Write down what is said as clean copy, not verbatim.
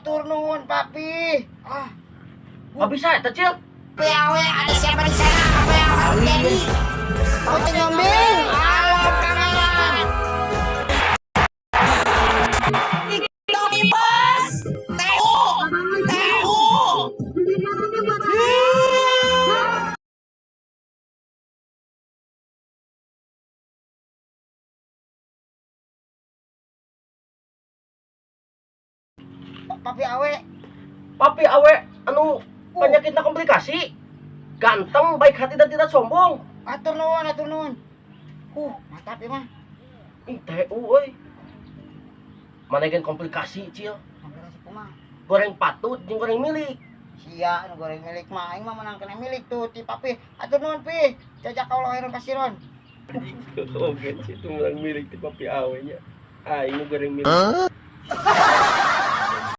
Atur nuhun papi. Nggak bisa ya Cil? PAW ada siapa di sana? Apa yang akan terjadi? Putih Nyombing. Halo kangen. Tommy bos. Tahu. Papi awe. Papi awe anu penyakitnya komplikasi. Ganteng, baik hati dan tidak sombong. Atur nuhun, atur nuhun. Mantap ya mah. Ih, TU euy. Manegeun komplikasi, Cil. Komplikasi kumaha? Goreng patut jeung goreng milik. Sia anu goreng milik mah aing mah menang kena milik tuh ti papi. Atur nuhun pi. Jajak kaulah heron kasiron. Oke, itu menang milik ti papi awe nya. Aing goreng milik.